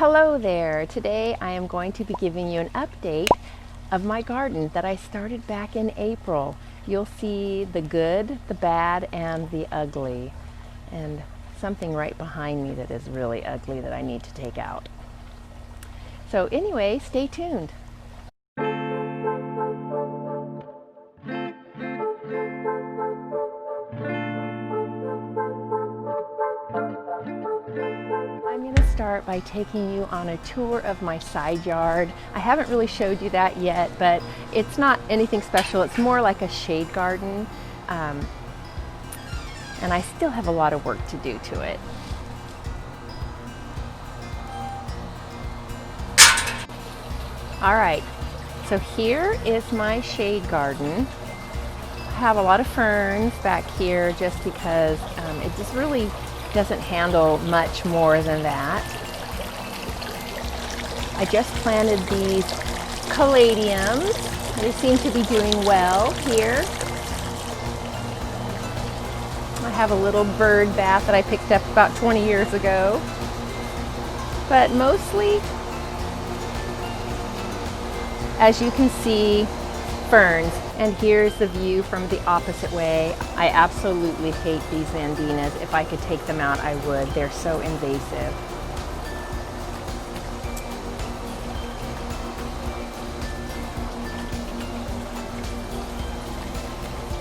Hello there! Today I am going to be giving you an update of my garden that I started back in April. You'll see the good, the bad, and the ugly. And something right behind me that is really ugly that I need to take out. So anyway, stay tuned. I'm going to start by taking you on a tour of my side yard. I haven't really showed you that yet, but it's not anything special. It's more like a shade garden, and I still have a lot of work to do to it. All right, so here is my shade garden. I have a lot of ferns back here just because it just really doesn't handle much more than that. I just planted these caladiums. They seem to be doing well here. I have a little bird bath that I picked up about 20 years ago. But mostly, as you can see, ferns. And here's the view from the opposite way. I absolutely hate these Vandinas. If I could take them out, I would. They're so invasive.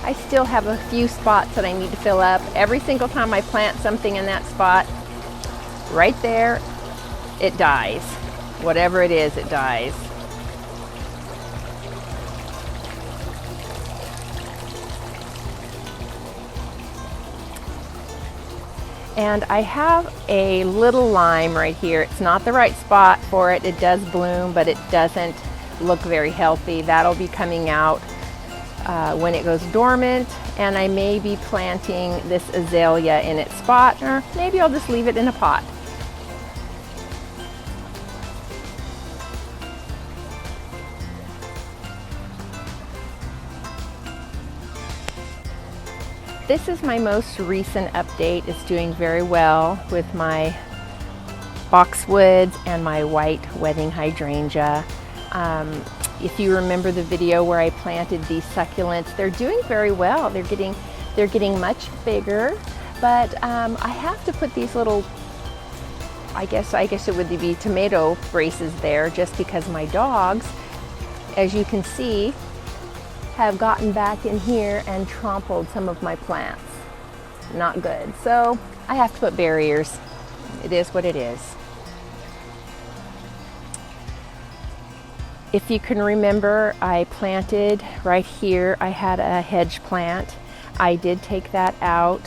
I still have a few spots that I need to fill up. Every single time I plant something in that spot, right there, it dies. Whatever it is, it dies. And I have a little lime right here. It's not the right spot for it. It does bloom, but it doesn't look very healthy. That'll be coming out when it goes dormant, and I may be planting this azalea in its spot, or maybe I'll just leave it in a pot. This is my most recent update. It's doing very well with my boxwoods and my white wedding hydrangea. If you remember the video where I planted these succulents, they're doing very well. They're getting much bigger, but I have to put these little, I guess it would be tomato braces there, just because my dogs, as you can see, have gotten back in here and trampled some of my plants. Not good. So I have to put barriers. It is what it is. If you can remember, I planted right here, I had a hedge plant. I did take that out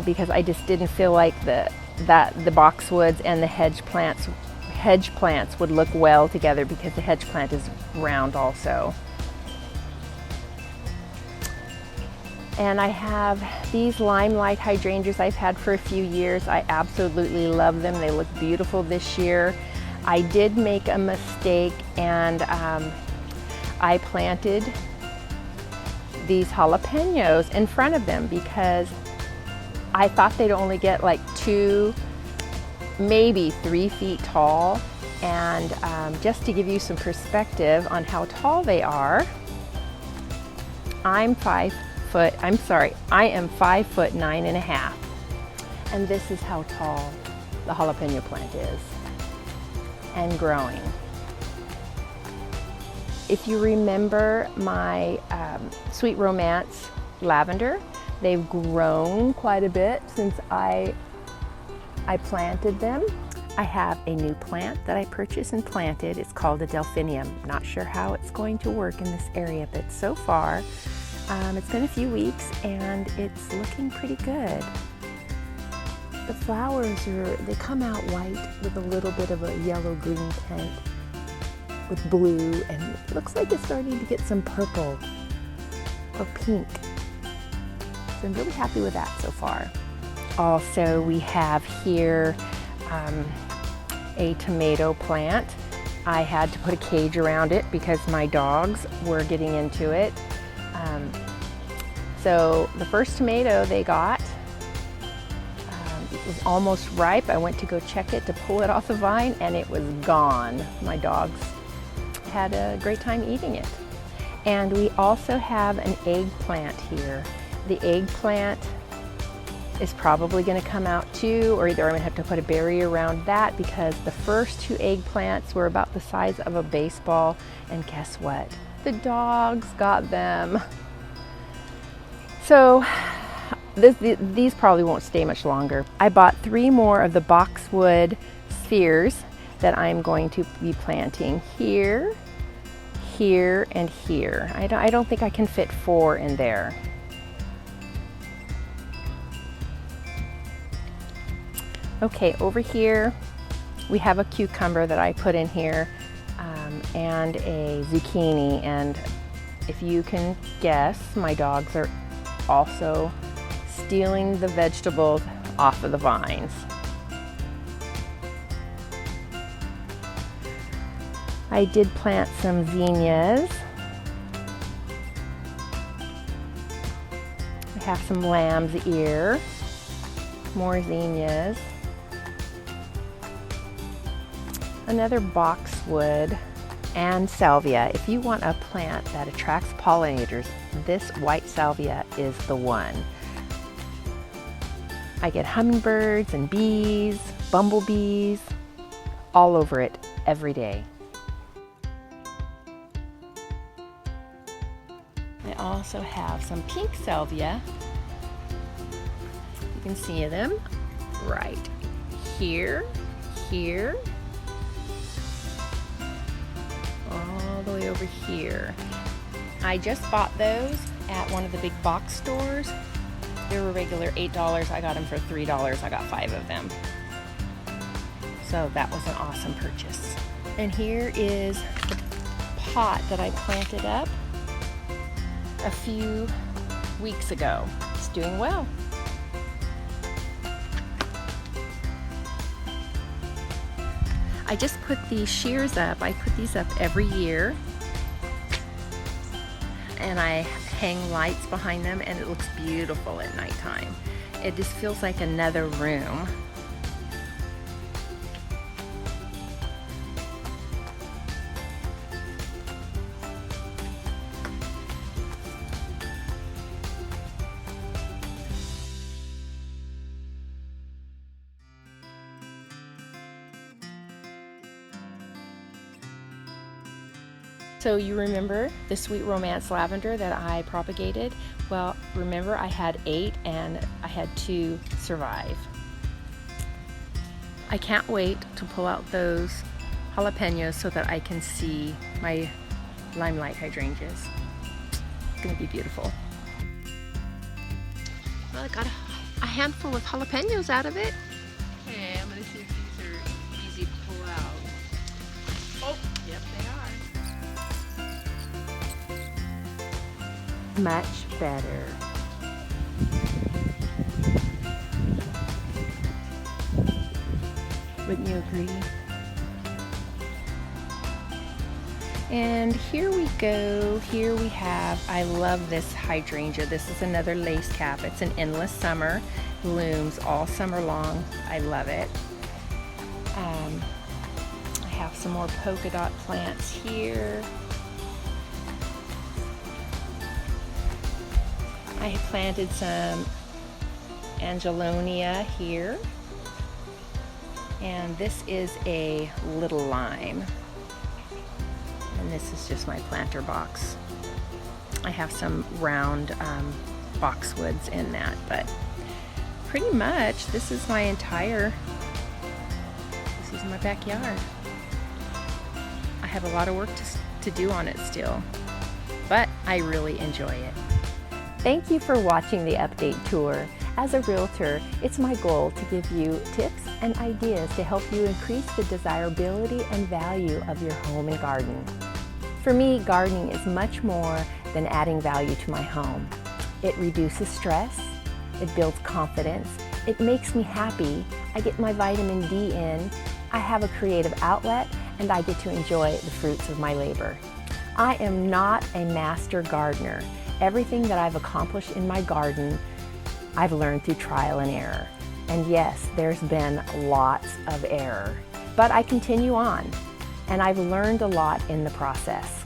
because I just didn't feel like the boxwoods and the hedge plants would look well together, because the hedge plant is round also. And I have these limelight hydrangeas I've had for a few years. I absolutely love them. They look beautiful this year. I did make a mistake, and I planted these jalapenos in front of them because I thought they'd only get like 2, maybe 3 feet tall. And just to give you some perspective on how tall they are, I am 5'9½", and this is how tall the jalapeno plant is, and growing. If you remember my Sweet Romance lavender, they've grown quite a bit since I planted them. I have a new plant that I purchased and planted. It's called a delphinium. Not sure how it's going to work in this area, but so far, it's been a few weeks and it's looking pretty good. The flowers they come out white with a little bit of a yellow-green tint with blue, and it looks like it's starting to get some purple or pink. So I'm really happy with that so far. Also, we have here a tomato plant. I had to put a cage around it because my dogs were getting into it. So the first tomato they got, it was almost ripe. I went to go check it to pull it off the vine and it was gone. My dogs had a great time eating it. And we also have an eggplant here. The eggplant is probably going to come out too, or either I'm going to have to put a barrier around that because the first 2 eggplants were about the size of a baseball, and guess what? The dogs got them. So these probably won't stay much longer. I bought 3 more of the boxwood spheres that I'm going to be planting here, here, and here. I don't think I can fit 4 in there. Okay, over here we have a cucumber that I put in here and a zucchini, and if you can guess, my dogs are also stealing the vegetables off of the vines. I did plant some zinnias. I have some lamb's ear, more zinnias. Another boxwood and salvia. If you want a plant that attracts pollinators, this white salvia is the one. I get hummingbirds and bees, bumblebees, all over it every day. I also have some pink salvia. You can see them right here, here, all the way over here. I just bought those at one of the big box stores. They were regular $8. I got them for $3. I got 5 of them. So that was an awesome purchase. And here is the pot that I planted up a few weeks ago. It's doing well. I just put these shears up. I put these up every year, and I hang lights behind them, and it looks beautiful at nighttime. It just feels like another room. So you remember the Sweet Romance lavender that I propagated? Well, remember I had 8 and I had 2 survive. I can't wait to pull out those jalapenos so that I can see my limelight hydrangeas. It's gonna be beautiful. Well, I got a handful of jalapenos out of it. Okay, I'm gonna see if these are easy to pull out. Oh, yep, they are. Much better. Wouldn't you agree? And here we go. Here we have, I love this hydrangea. This is another lace cap. It's an endless summer. Blooms all summer long. I love it. I have some more polka dot plants here. I planted some angelonia here, and this is a little lime, and this is just my planter box. I have some round boxwoods in that, but pretty much this is my backyard. I have a lot of work to do on it still, but I really enjoy it. Thank you for watching the update tour. As a realtor, it's my goal to give you tips and ideas to help you increase the desirability and value of your home and garden. For me, gardening is much more than adding value to my home. It reduces stress, it builds confidence, it makes me happy, I get my vitamin D in, I have a creative outlet, and I get to enjoy the fruits of my labor. I am not a master gardener. Everything that I've accomplished in my garden, I've learned through trial and error. And yes, there's been lots of error, but I continue on, and I've learned a lot in the process.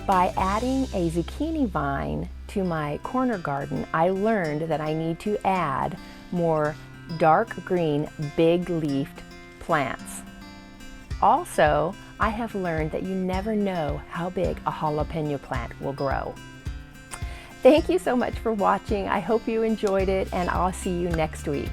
By adding a zucchini vine to my corner garden, I learned that I need to add more dark green, big-leafed plants. Also, I have learned that you never know how big a jalapeno plant will grow. Thank you so much for watching. I hope you enjoyed it, and I'll see you next week.